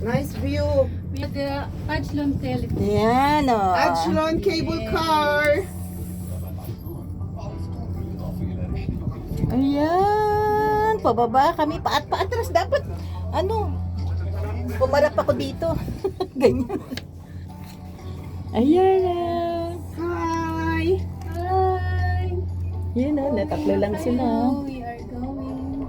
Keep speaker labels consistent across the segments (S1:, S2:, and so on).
S1: Nice view.
S2: We have the Ajlon telephone.
S3: Yan o.
S1: Ajlon cable car.
S3: Ayan. Pababa kami. Paatras. Dapat, pumarap ako dito. Ganyan. Ayan.
S1: Hi.
S2: Hi!
S3: Yan o. Natatlo lang sila.
S2: Hello, we are going.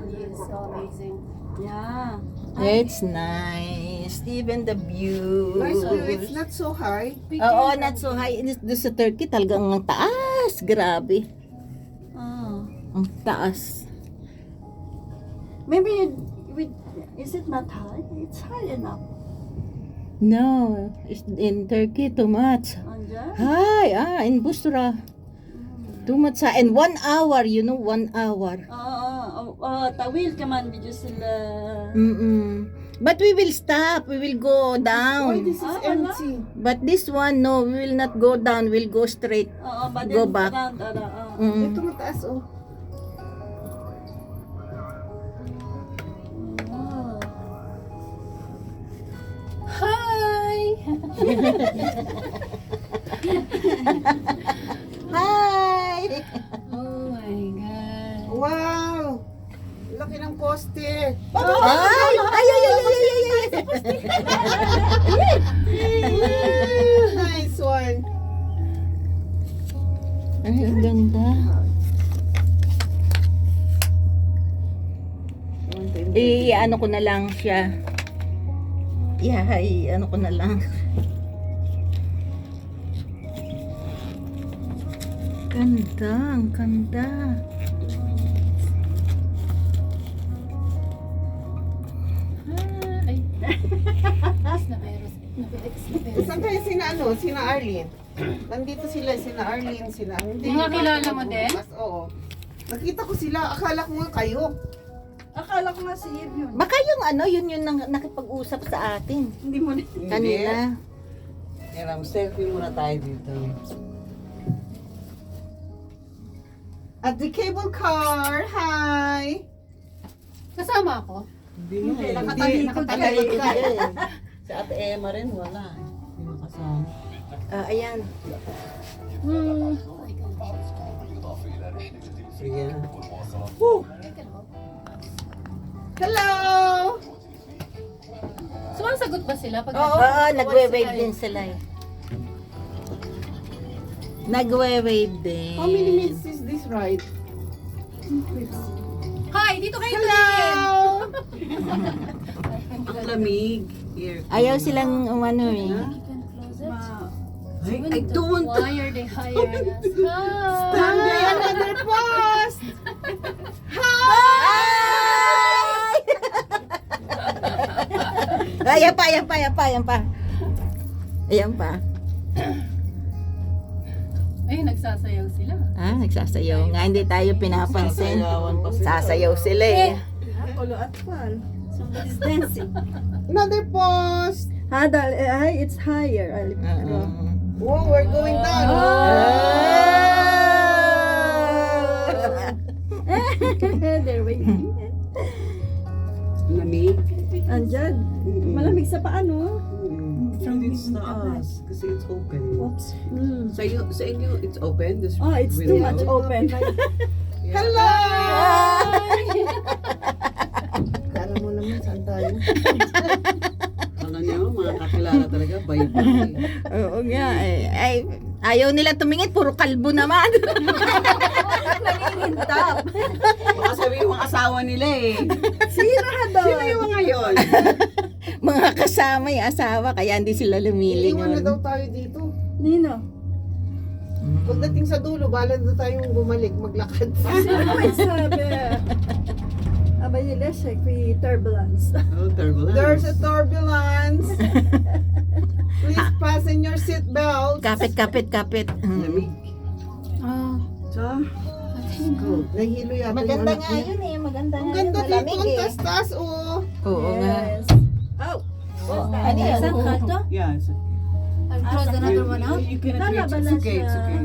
S2: It's so amazing.
S3: Yeah. It's nice. Even the view.
S1: Nice view. It's not so high.
S3: Oo, not so high. Doon sa Turkey talagang ang taas. Grabe. Ang taas.
S4: Maybe is it not high? It's high enough.
S3: No, in Turkey too much.
S4: Anja?
S3: Hi, in Busra. Too much. And 1 hour, 1 hour.
S4: Tawil kaman video sila.
S3: But we will stop. We will go
S1: Why
S3: down.
S1: this is empty?
S3: But this one, no, we will not go down. We'll go straight.
S4: But
S3: Go
S4: then
S3: back.
S4: around,
S1: Ito mataas oh.
S2: Hi!
S3: Hi!
S2: Oh my God.
S1: Wow! Laki ng poste.
S3: Ay!
S1: Nice one.
S3: Ay, ang ganda. Ano ko na lang siya. Ano ko na lang. Ganda, ang ganda.
S2: Ay. Snaperos.
S1: Saan kayo sina Arlene? Nandito sina Arlene, sila. Hindi.
S2: Mga kilala mo din?
S1: Oo. Nakita ko sila, akala ko nga kayo.
S4: Akala ko nga si Eve yun.
S3: Baka yun nang nakipag-usap sa atin.
S4: Hindi mo na.
S3: Kanina.
S5: Kaya selfie muna tayo dito.
S1: At the cable car, hi!
S2: Kasama ako?
S5: Hindi nga eh.
S1: Nakatalikod ka.
S5: Si Ate Emma rin wala eh. Hindi makasama.
S3: Ayan.
S5: Sige.
S1: Hello!
S2: Sumasagot ba sila pag
S3: Oo, nagwe-wave din sila eh. Nagwe-wave din.
S1: How many minutes is this ride?
S2: Hi! Dito kayo
S1: Hello!
S5: Ang lamig. Here.
S3: Ayaw silang umano eh.
S2: You can close it.
S5: I don't.
S2: Why are they hiring us? Hi!
S1: Hi! Another post!
S3: Ayan pa. Ayan pa.
S2: Ay, nagsasayaw sila.
S3: Nagsasayaw nga. Hindi tayo pinapansin.
S5: Sasayawan pa sila.
S3: Sasayaw sila eh.
S4: Apollo at Pan. Somebody's dancing.
S1: Another post!
S4: It's higher.
S1: Whoa, we're going down.
S4: They're waiting.
S5: Lamig.
S4: Andyan. Malamig sa paano?
S5: It's not us kasi it's open.
S4: Oops.
S5: Sa inyo, it's open? This
S4: It's too much open.
S1: Hello! Kala mo naman saan tayo?
S5: Kala niyo, mga kakilala talaga, bayi-bayi.
S3: Oo nga eh. Ay, ayaw nila tumingin. Puro kalbo naman.
S4: Nanginintap.
S5: Baka sabihin yung mga asawa nila eh.
S4: Sira doon.
S5: Sino yung mga yun?
S3: Mga kasama yung asawa. Kaya hindi sila
S1: Iiwan na
S3: lumilingon.
S1: daw tayo dito.
S4: Nino.
S1: Pagdating sa dulo, bala na tayong bumalik, maglakad.
S4: Sino may sabi? Abayila siya, kay turbulence.
S5: Oh, turbulence.
S1: There's a turbulence. Please fasten your seatbelt.
S3: Kapit.
S5: Lamig. So, go.
S1: Nahilo yata
S3: Maganda
S1: yung anak
S3: nga
S1: niya.
S3: yun eh. Maganda
S1: Ang
S3: nga
S1: ganda
S3: yun.
S1: dito,
S3: Malamig
S1: ang
S3: eh.
S1: taas-taas, oh.
S3: Oo nga.
S4: Yes. Oh.
S3: Ano yan?
S4: Isang kanto?
S5: Yeah.
S2: I'll close another one out.
S5: You can
S4: Lalaban
S5: it's
S4: na
S5: okay, it's
S4: siya.
S5: okay.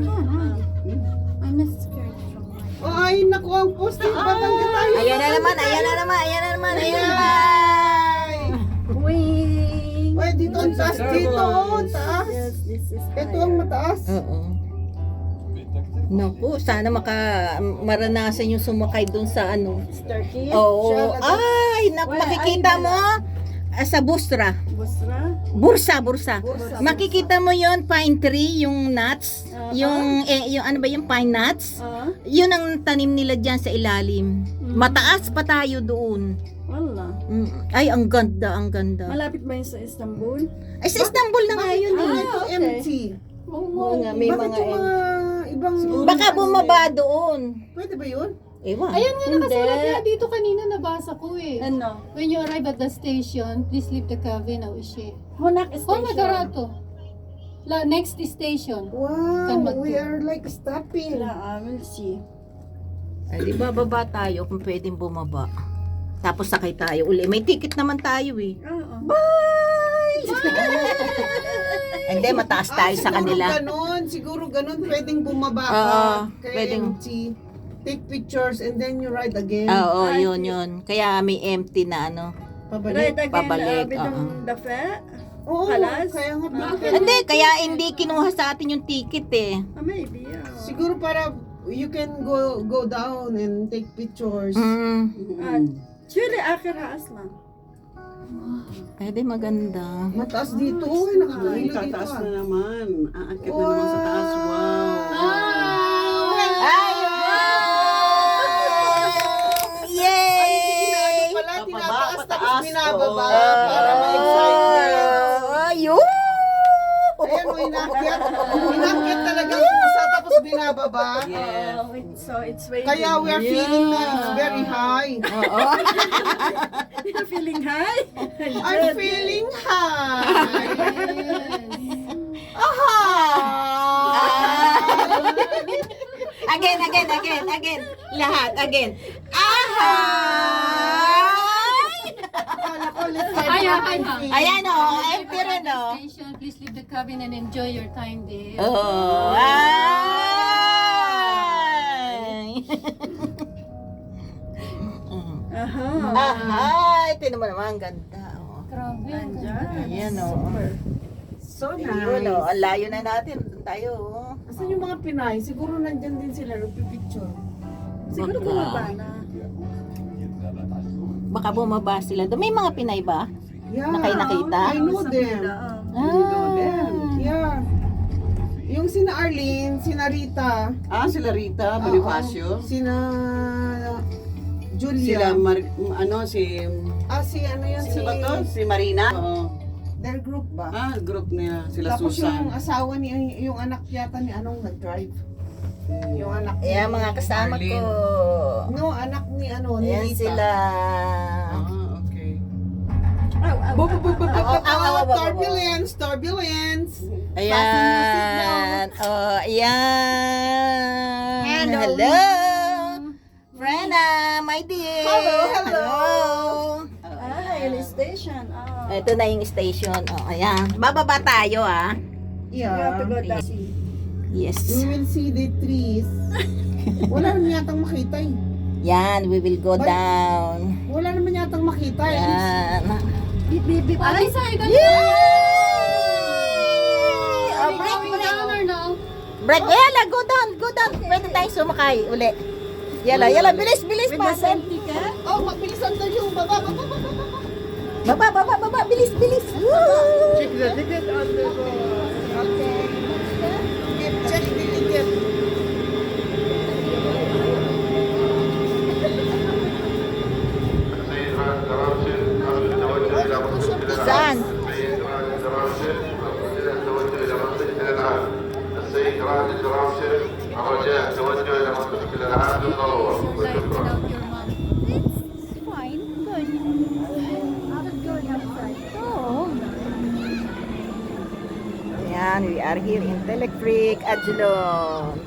S2: I'm not scared from mine.
S1: Ay, naku, ang poste. Babangga tayo.
S3: Ayan na naman.
S1: taas dito, oh, taas.
S4: Yes, this is
S1: Ito ang mataas.
S3: Oo. Naku, sana maranasan yung sumakay dun sa ano.
S4: Turkey.
S3: Oo. Ay, naku,
S4: Wala,
S3: makikita
S4: ay,
S3: mo sa Busra.
S4: Busra.
S3: Bursa. Makikita mo yon pine tree, yung nuts. Yung ano ba yung pine nuts? Yun ang tanim nila diyan sa ilalim. Mataas pa tayo doon.
S4: Wala.
S3: Ay, ang ganda.
S4: Malapit ba yun sa Istanbul?
S3: Ay, sa Istanbul na nga yun eh.
S1: Ito
S4: okay.
S1: empty.
S3: Oo nga, may
S1: Bakit
S3: mga
S1: yung mga ibang...
S3: Baka bumaba doon.
S1: Pwede ba yun?
S3: Ewan.
S2: Ayan nga nakasulat
S4: Hindi.
S2: nga dito kanina, nabasa ko eh.
S4: Ano?
S2: When you arrive at the station, please leave the cabin. Ushi.
S4: Hunak
S2: Oh,
S4: Station.
S2: magarato. Next station.
S1: Wow, we are like stopping.
S4: We'll see.
S3: Ay, di ba baba tayo kung pwedeng bumaba. Tapos sakay tayo uli. May ticket naman tayo eh.
S4: Oo.
S3: Bye! Hindi, mataas tayo sa kanila.
S1: Siguro ganun, pwedeng bumaba ka.
S3: Oo,
S1: Kaya
S3: pwedeng.
S1: empty. Take pictures and then you ride again.
S3: Oo, yun. Kaya may empty na ano.
S1: Pabalik.
S4: Right again,
S3: Pabalik,
S4: bidong
S3: oo.
S4: dafe.
S1: Oo,
S4: Kalas?
S1: kaya nga bakit?
S3: Hindi, kaya hindi kinuha sa atin yung ticket eh.
S4: Maybe,
S1: Siguro para you can go down and take pictures.
S4: Şöyle akhir aslan.
S3: Pwede maganda.
S1: Mataas dito. Uy,
S5: Ay,
S1: nakakahilo dito.
S5: tataas na
S1: Ah.
S5: naman. Aakit na naman sa taas. Wow.
S3: Ay, Yay!
S1: Pala,
S5: Pababa,
S1: tinataas tapos
S5: pataas.
S1: binababa
S5: Oo.
S1: para ma-excitement.
S3: Ayun!
S1: Ayan mo, inakyat. Inakyat talaga ang pusa tapos binababa.
S5: Yes.
S4: So it's waiting.
S1: Kaya we are feeling na it's very high.
S3: Oo.
S4: You're feeling high?
S1: I'm feeling high. Aha!
S3: Again. Lahat, again. Ahay!
S1: Akala ko, let's start
S2: Ayan,
S1: from
S2: ayan.
S1: empty.
S3: Ayan o, empty rin o.
S2: Station, please leave the cabin and enjoy your time there.
S3: Oh, ay! Ahay! Tingnan mo naman, ang ganda. Oh.
S2: Grabe. ang ganda.
S3: Ayan o.
S1: So
S3: Ayun o,
S1: nice.
S3: ang layo na natin. Doon tayo o.
S1: Asan yung mga Pinay? Siguro nandyan din sila, nagpipicture.
S4: Siguro bumaba na.
S3: Baka bumaba sila. Doon may mga Pinay ba?
S1: Yeah.
S3: Na kayo nakita?
S1: I know them. Yeah. Yung sina Arlene, sina Rita,
S5: Sila Rita, Bonifacio.
S1: sina Julia.
S5: Sila, si
S1: si ano yan, si...
S5: Sino ba to? Si Marina? Oo.
S1: Their group ba?
S5: Group nila. Sila
S1: Tapos yung
S5: Susan.
S1: asawa ni, yung anak yata ni anong nag-drive. Yung anak ni...
S3: Ayan mga kasama ko.
S1: No, anak ni ano, ni
S3: Ayan
S1: Rita.
S3: sila.
S5: Okay.
S1: Turbulence.
S3: Ayan. Oh, ayan.
S1: Hello.
S3: Brenna, my dear.
S1: Hello.
S4: Yun station.
S3: Ito na yung station. Oh, ayan. Bababa tayo ah.
S4: You have to
S1: Yeah.
S4: go down.
S3: Yes.
S1: We will see the trees. Wala naman yatang makita eh.
S3: Yan, we will go
S1: Bye.
S3: down.
S1: Wala naman yatang makita eh.
S3: Yan.
S4: Beep.
S2: Alisa, ikaw
S3: Oh, break,
S2: going down or no?
S3: break. Yala, go down. Pwede tayo sumakay uli. Yala, bilis
S4: With the
S3: pa.
S4: same ticket?
S1: Oh, magbilisan tayo yung baba.
S3: Baba, bilis. Woo!
S1: Check the ticket on the Okay. Check the ticket.
S3: Saan?
S6: السيد رائد الدراسة الرجاء توجه إلى منطقة الألعاب بالضرورة
S2: Like,
S6: وشكرا.
S2: without your mom.
S3: Ayan, we are here in Telefreak, Adjulon.